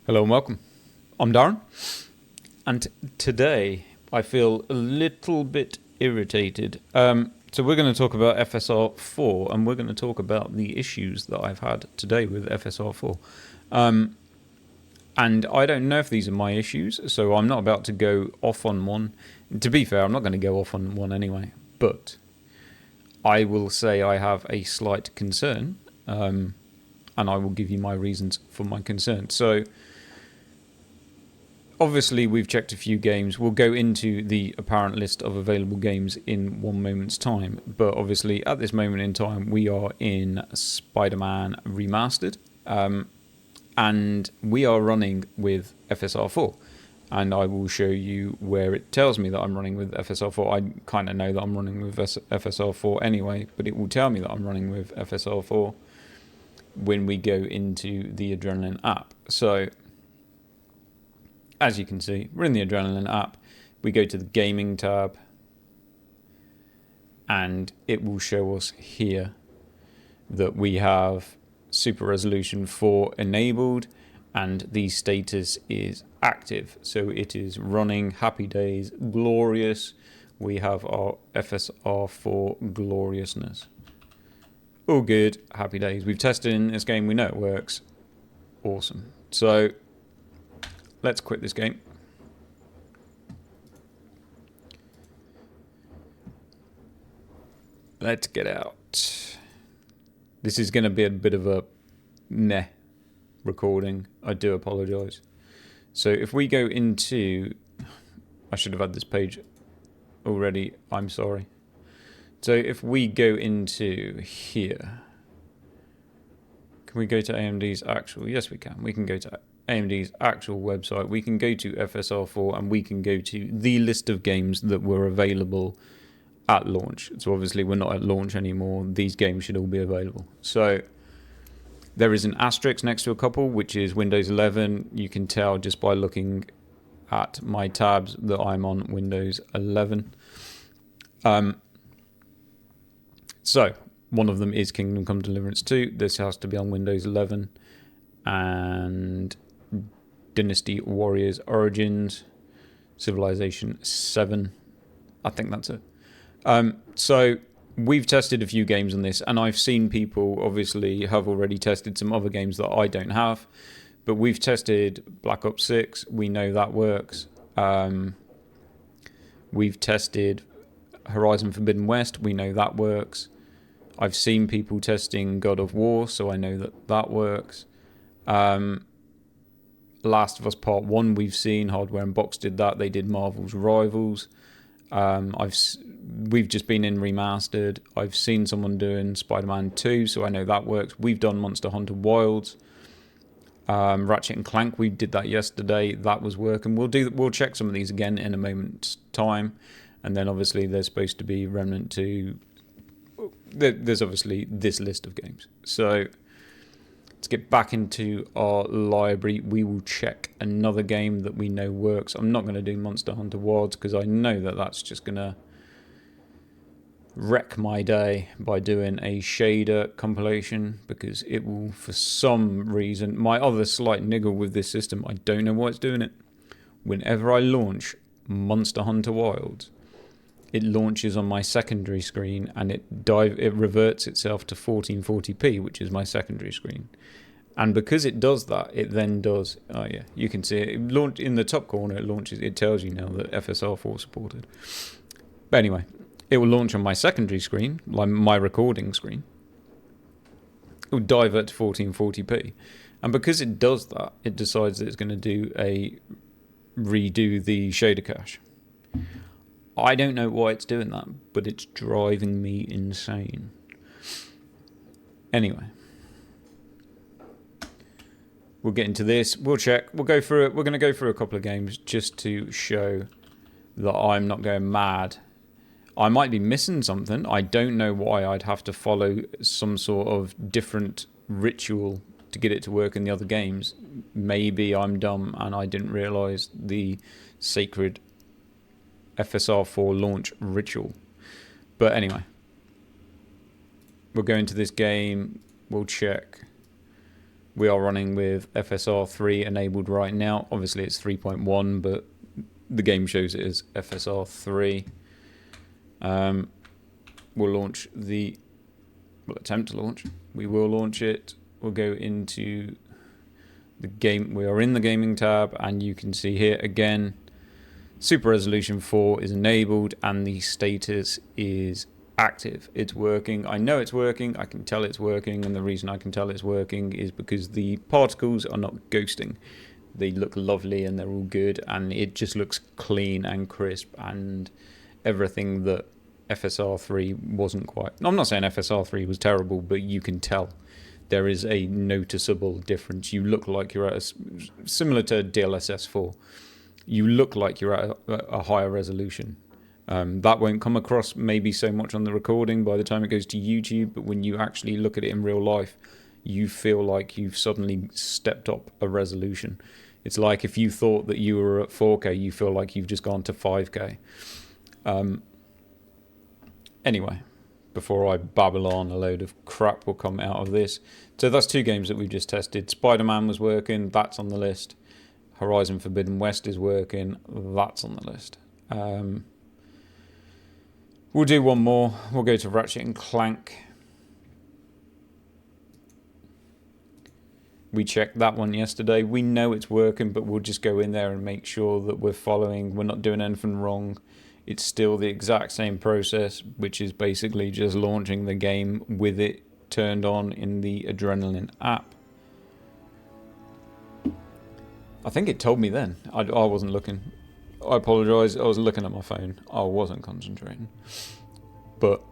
Hello and welcome. I'm Darren, and today I feel a little bit irritated. So we're going to talk about FSR4, and we're going to talk about the issues that I've had today with FSR4. And I don't know if these are my issues, so I'm not about to go off on one. To be fair, I'm not going to go off on one anyway, but I will say I have a slight concern, and I will give you my reasons for my concern. So obviously, we've checked a few games. We'll go into the apparent list of available games in one moment's time. But obviously, at this moment in time, we are in Spider-Man Remastered. And we are running with FSR4. And I will show you where it tells me that I'm running with FSR4. I kind of know that I'm running with FSR4 anyway, but it will tell me that I'm running with FSR4 when we go into the Adrenaline app. So as you can see, we're in the Adrenaline app. We go to the gaming tab and it will show us here that we have Super Resolution 4 enabled and the status is active. So it is running. Happy days, glorious. We have our FSR4 gloriousness. All good, happy days. We've tested in this game, we know it works. Awesome. So let's quit this game. Let's get out. This is going to be a bit of a meh recording. I do apologise. So if we go into... I should have had this page already. I'm sorry. So if we go into here... Can we go to AMD's actual... Yes, we can. We can go to AMD's actual website. We can go to FSR4 and we can go to the list of games that were available at launch. So obviously we're not at launch anymore. These games should all be available. So there is an asterisk next to a couple, which is Windows 11. You can tell just by looking at my tabs that I'm on Windows 11. So one of them is Kingdom Come Deliverance 2. This has to be on Windows 11. And Dynasty Warriors Origins, Civilization 7. I think that's it. So we've tested a few games on this, and I've seen people obviously have already tested some other games that I don't have, but we've tested Black Ops 6. We know that works. We've tested Horizon Forbidden West. We know that works. I've seen people testing God of War, so I know that that works. Last of Us Part 1 we've seen. Hardware and Box did that. They did Marvel's Rivals. We've just been in Remastered. I've seen someone doing Spider-Man 2, so I know that works. We've done Monster Hunter Wilds. Ratchet and Clank, we did that yesterday. That was working. We'll check some of these again in a moment's time. And then obviously there's supposed to be Remnant 2. There's obviously this list of games. So let's get back into our library. We will check another game that we know works. I'm not going to do Monster Hunter Wilds because I know that that's just going to wreck my day by doing a shader compilation, because it will, for some reason, my other slight niggle with this system, I don't know why it's doing it. Whenever I launch Monster Hunter Wilds, it launches on my secondary screen and it reverts itself to 1440p, which is my secondary screen. And because it does that, it then does, oh yeah, you can see it, launch in the top corner, it tells you now that FSR4 supported. But anyway, it will launch on my secondary screen, like my recording screen. It will divert to 1440p. And because it does that, it decides that it's going to redo the shader cache. I don't know why it's doing that, but it's driving me insane. Anyway, we'll get into this. We'll check. We'll go through it. We're going to go through a couple of games just to show that I'm not going mad. I might be missing something. I don't know why I'd have to follow some sort of different ritual to get it to work in the other games. Maybe I'm dumb and I didn't realise the sacred FSR4 launch ritual. But anyway, we'll go into this game. We'll check We are running with FSR3 enabled right now. Obviously it's 3.1, but the game shows it as FSR3. We'll attempt to launch. We will launch it. We'll go into the game. We are in the gaming tab, and you can see here again, Super Resolution 4 is enabled and the status is active. It's working. I know it's working. I can tell it's working, and the reason I can tell it's working is because the particles are not ghosting. They look lovely and they're all good, and it just looks clean and crisp and everything that FSR3 wasn't quite. I'm not saying FSR3 was terrible, but you can tell there is a noticeable difference. You look like you're at similar to DLSS4. You look like you're at a higher resolution. That won't come across maybe so much on the recording by the time it goes to YouTube, but when you actually look at it in real life, you feel like you've suddenly stepped up a resolution. It's like if you thought that you were at 4K, you feel like you've just gone to 5K. Anyway, before I babble on, a load of crap will come out of this. So that's two games that we've just tested. Spider-Man was working, that's on the list. Horizon Forbidden West is working, that's on the list. We'll do one more. We'll go to Ratchet and Clank. We checked that one yesterday. We know it's working, but we'll just go in there and make sure that we're following, we're not doing anything wrong. It's still the exact same process, which is basically just launching the game with it turned on in the Adrenaline app. I think it told me then. I wasn't looking. I apologise. I was looking at my phone. I wasn't concentrating. But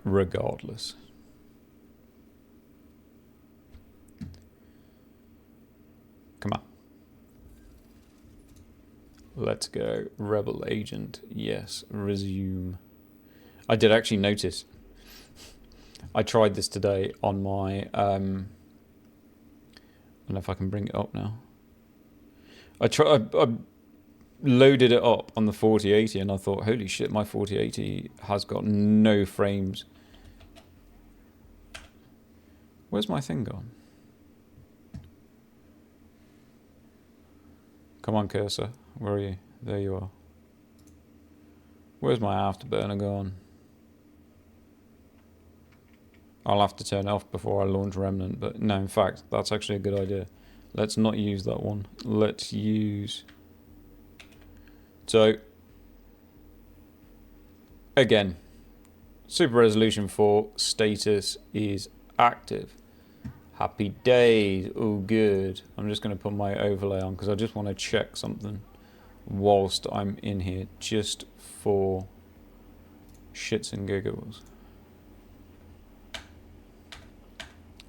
regardless. Come on. Let's go. Rebel Agent. Yes. Resume. I did actually notice. I tried this today on my... I don't know if I can bring it up now. I loaded it up on the 4080 and I thought, holy shit, my 4080 has got no frames. Where's my thing gone? Come on, cursor. Where are you? There you are. Where's my afterburner gone? I'll have to turn it off before I launch Remnant, but no, in fact, that's actually a good idea. Let's not use that one. Let's use... So, again, Super Resolution 4 status is active. Happy days. Oh, good. I'm just going to put my overlay on because I just want to check something whilst I'm in here, just for shits and giggles.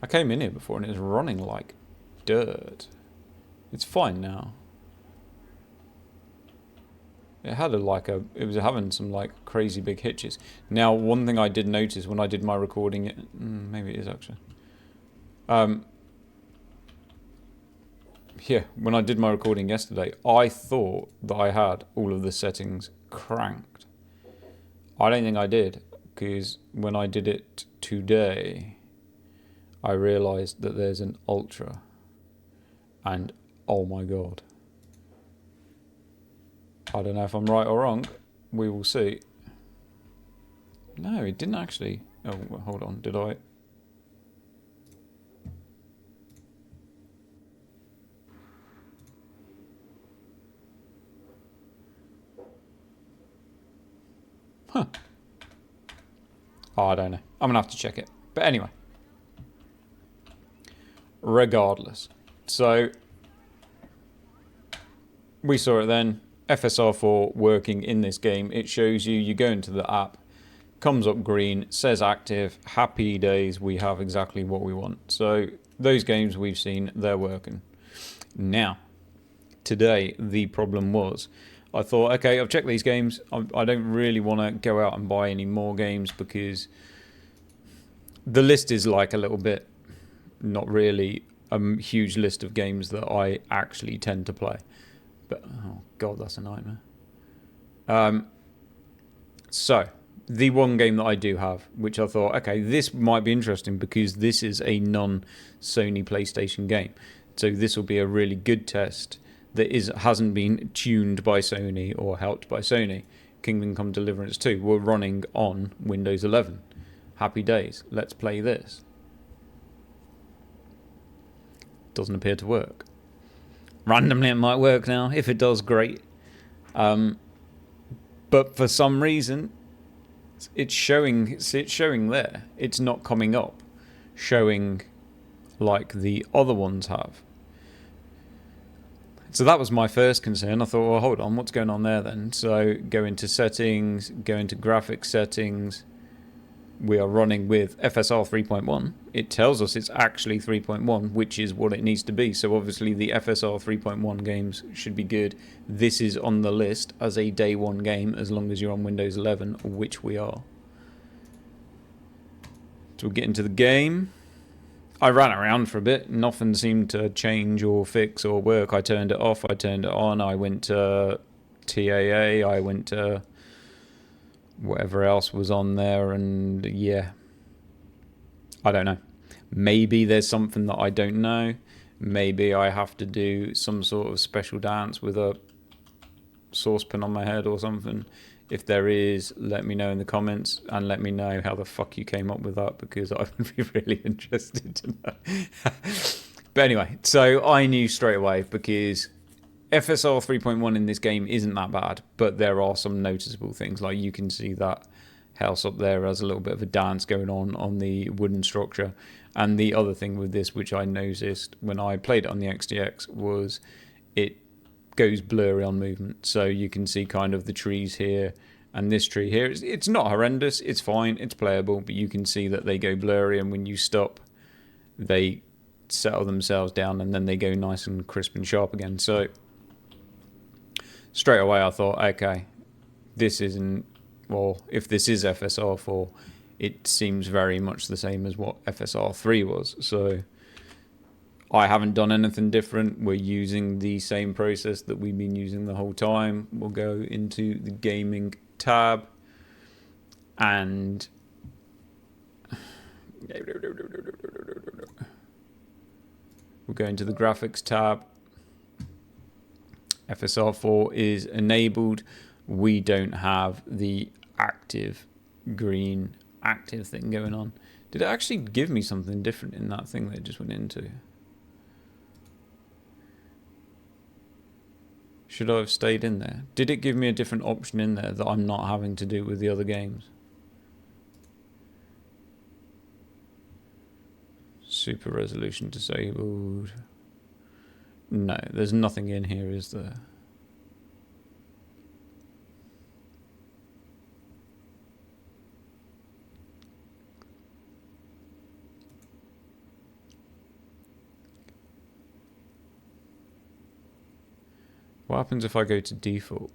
I came in here before and it was running like dirt. It's fine now. It had it was having some like crazy big hitches. Now, one thing I did notice when I did my recording, maybe it is actually. Yeah, when I did my recording yesterday, I thought that I had all of the settings cranked. I don't think I did, because when I did it today, I realised that there's an ultra, and oh my god. I don't know if I'm right or wrong. We will see. No, it didn't actually. Oh, hold on. Did I? Huh. Oh, I don't know. I'm going to have to check it. But anyway. Regardless. So, we saw it then. FSR4 working in this game. It shows you go into the app, comes up green, says active, happy days, we have exactly what we want. So those games we've seen, they're working. Now, today the problem was, I thought, okay, I've checked these games, I don't really want to go out and buy any more games because the list is like a little bit, not really a huge list of games that I actually tend to play. But, oh god, that's a nightmare. So, the one game that I do have, which I thought, okay, this might be interesting because this is a non-Sony PlayStation game. So this will be a really good test that hasn't been tuned by Sony or helped by Sony. Kingdom Come Deliverance 2, we're running on Windows 11. Happy days. Let's play this. Doesn't appear to work. Randomly it might work now. If it does, great. But for some reason, it's showing there. It's not coming up, showing like the other ones have. So that was my first concern. I thought, well, hold on, what's going on there then? So go into settings, go into graphics settings. We are running with FSR 3.1. It tells us it's actually 3.1, which is what it needs to be. So obviously the FSR 3.1 games should be good. This is on the list as a day one game as long as you're on Windows 11, which we are. So we'll get into the game. I ran around for a bit. Nothing seemed to change or fix or work. I turned it off. I turned it on. I went to TAA. I went to whatever else was on there. And yeah, I don't know. Maybe there's something that I don't know. Maybe I have to do some sort of special dance with a saucepan on my head or something. If there is, let me know in the comments and let me know how the fuck you came up with that, because I would be really interested to know. But anyway, so I knew straight away because FSR 3.1 in this game isn't that bad, but there are some noticeable things. Like you can see that house up there has a little bit of a dance going on the wooden structure. And the other thing with this, which I noticed when I played it on the XDX, was it goes blurry on movement. So you can see kind of the trees here and this tree here. It's not horrendous. It's fine. It's playable. But you can see that they go blurry. And when you stop, they settle themselves down. And then they go nice and crisp and sharp again. So straight away I thought, okay, this isn't... Well, if this is FSR4, it seems very much the same as what FSR3 was. So I haven't done anything different. We're using the same process that we've been using the whole time. We'll go into the gaming tab and we'll go into the graphics tab. FSR4 is enabled. We don't have the active green active thing going on. Did it actually give me something different in that thing that it just went into? Should I have stayed in there? Did it give me a different option in there that I'm not having to do with the other games? Super resolution disabled. No, there's nothing in here, is there? What happens if I go to default?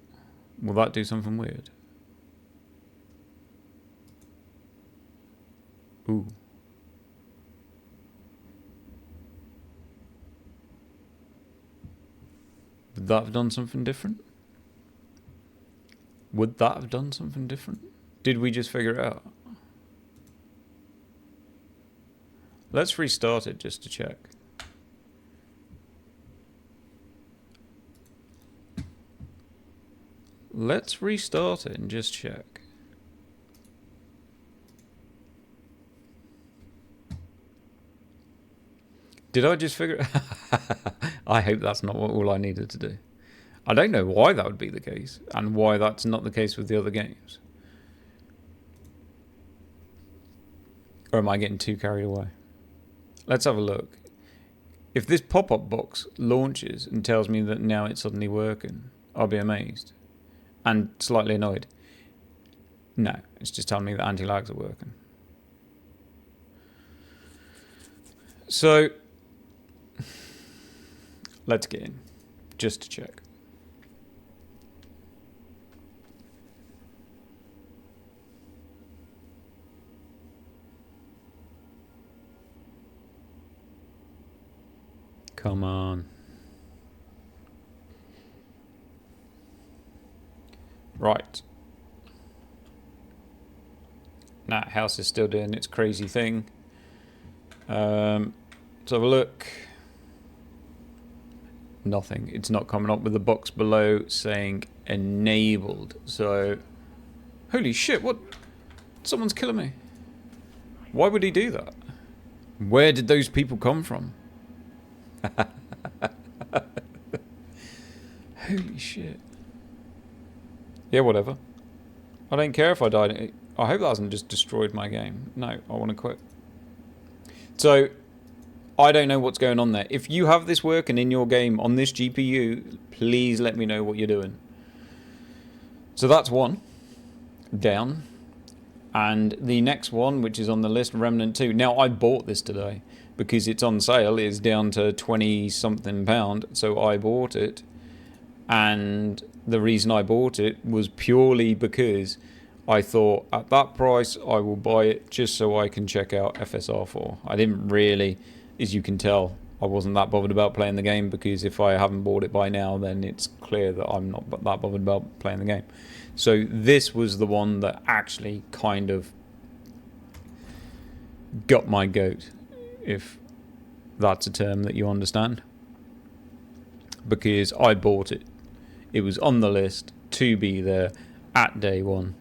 Will that do something weird? Ooh. Would that have done something different? Would that have done something different? Did we just figure it out? Let's restart it just to check. Let's restart it and just check. Did I just figure it? I hope that's not all I needed to do. I don't know why that would be the case and why that's not the case with the other games. Or am I getting too carried away? Let's have a look. If this pop-up box launches and tells me that now it's suddenly working, I'll be amazed. And slightly annoyed. No, it's just telling me that anti-lags are working. So, let's get in, just to check. Come on. Right. That house is still doing its crazy thing. Let's have a look. Nothing. It's not coming up with the box below saying enabled. So, holy shit, what? Someone's killing me. Why would he do that? Where did those people come from? Holy shit. Yeah, whatever. I don't care if I died. I hope that hasn't just destroyed my game. No, I want to quit. So, I don't know what's going on there. If you have this working in your game on this GPU, please let me know what you're doing. So that's one down. And the next one, which is on the list, Remnant 2. Now, I bought this today because it's on sale. It's down to 20-something pound, so I bought it. And the reason I bought it was purely because I thought at that price I will buy it just so I can check out FSR4. I didn't really, as you can tell, I wasn't that bothered about playing the game, because if I haven't bought it by now, then it's clear that I'm not that bothered about playing the game. So this was the one that actually kind of got my goat, if that's a term that you understand, because I bought it. It was on the list to be there at day one.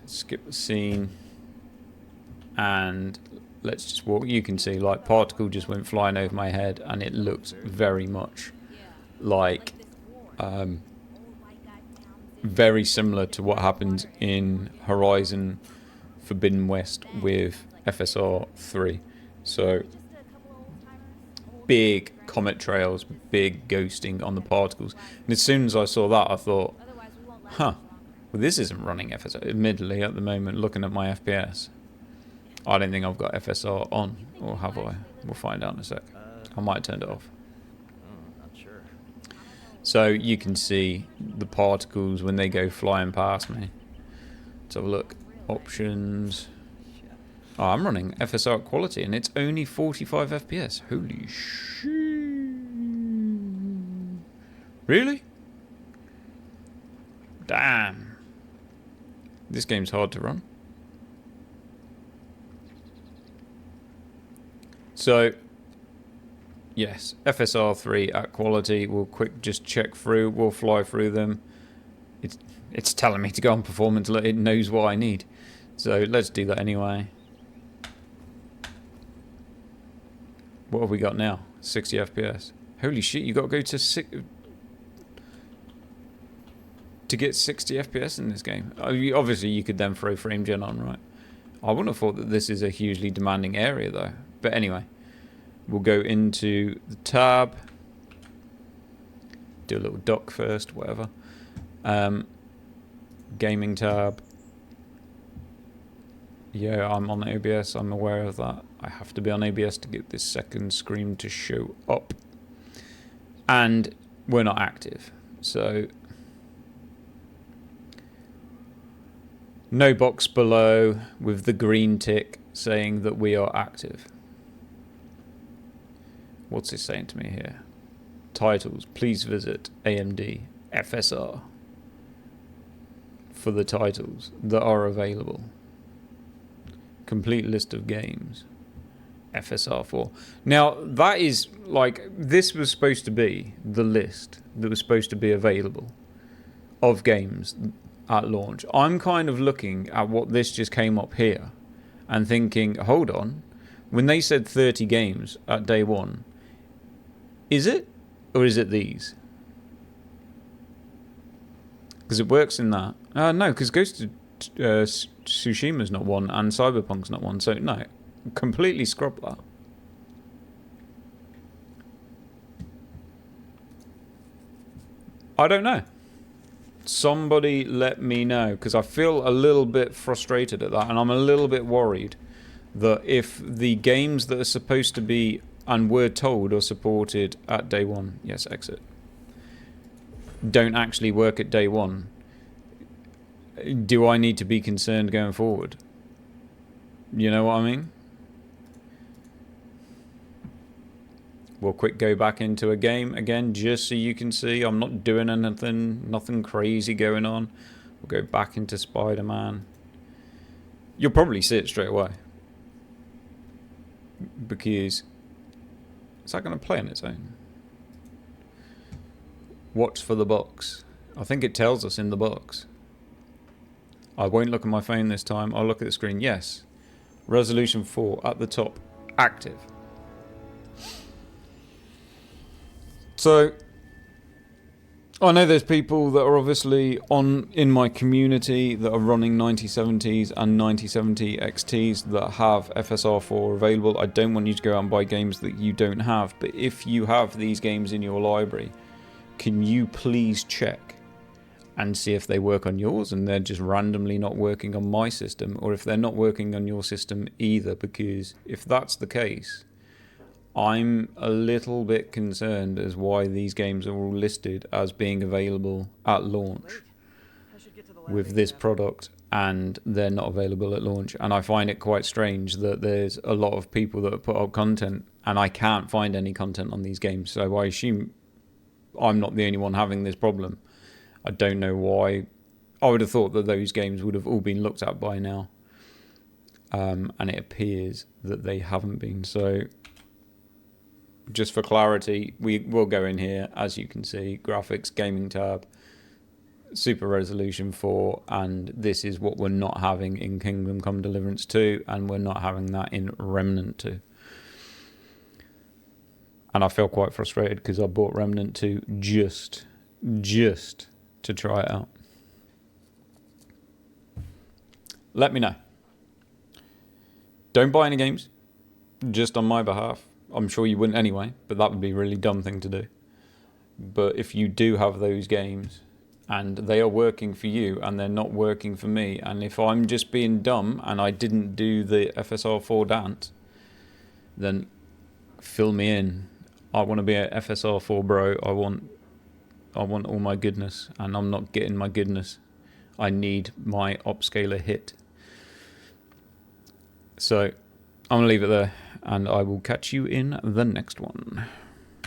Skip the scene. And let's just walk. You can see, like, particle just went flying over my head, and it looked very much like very similar to what happens in Horizon Forbidden West with FSR3. So big comet trails, big ghosting on the particles. And as soon as I saw that, I thought, huh, well, this isn't running FSR. Admittedly, at the moment, looking at my FPS, I don't think I've got FSR on, or have I? We'll find out in a sec. I might have turned it off. Not sure. So you can see the particles when they go flying past me. Let's have a look. Options. Oh, I'm running FSR at quality, and it's only 45 FPS. Holy shit. Really? Damn. This game's hard to run. So, yes, FSR3 at quality. We'll quick just check through. We'll fly through them. It's telling me to go on performance. It knows what I need. So let's do that anyway. What have we got now? 60 FPS. Holy shit, you got to go to to get 60 FPS in this game. Obviously, you could then throw frame gen on, right? I wouldn't have thought that this is a hugely demanding area, though. But anyway, we'll go into the tab. Do a little dock first, whatever. Gaming tab. Yeah, I'm on OBS. I'm aware of that. I have to be on OBS to get this second screen to show up. And we're not active. So, no box below with the green tick saying that we are active. What's it saying to me here? Titles. Please visit AMD FSR for the titles that are available. Complete list of games. FSR4. Now, that is like, this was supposed to be the list that was supposed to be available of games at launch. I'm kind of looking at what this just came up here and thinking, hold on, when they said 30 games at day one, is it? Or is it these? Because it works in that. No, because Ghost of Tsushima's not one and Cyberpunk's not one, so no, completely scrub that. I don't know. Somebody let me know, because I feel a little bit frustrated at that, and I'm a little bit worried that if the games that are supposed to be and were told are supported at day one, yes, exit, don't actually work at day one, do I need to be concerned going forward? You know what I mean? We'll quick go back into a game again, just so you can see I'm not doing anything, nothing crazy going on. We'll go back into Spider-Man. You'll probably see it straight away. Because... Is that going to play on its own? Watch for the box. I think it tells us in the box. I won't look at my phone this time. I'll look at the screen. Yes. Resolution 4 at the top. Active. So... I know there's people that are obviously in my community that are running 9070s and 9070 XTs that have FSR4 available. I don't want you to go out and buy games that you don't have, but if you have these games in your library, can you please check and see if they work on yours and they're just randomly not working on my system, or if they're not working on your system either, because if that's the case, I'm a little bit concerned as why these games are all listed as being available at launch with this product and they're not available at launch. And I find it quite strange that there's a lot of people that have put up content and I can't find any content on these games. So I assume I'm not the only one having this problem. I don't know why. I would have thought that those games would have all been looked at by now. And it appears that they haven't been. So... just for clarity, we will go in here, as you can see, graphics, gaming tab, super resolution 4, and this is what we're not having in Kingdom Come Deliverance 2, and we're not having that in Remnant 2. And I feel quite frustrated because I bought Remnant 2 just to try it out. Let me know. Don't buy any games, just on my behalf. I'm sure you wouldn't anyway, but that would be a really dumb thing to do. But if you do have those games and they are working for you and they're not working for me, and if I'm just being dumb and I didn't do the FSR4 dance, then fill me in. I want to be a FSR4 bro. I want all my goodness, and I'm not getting my goodness. I need my upscaler hit. So I'm going to leave it there, and I will catch you in the next one.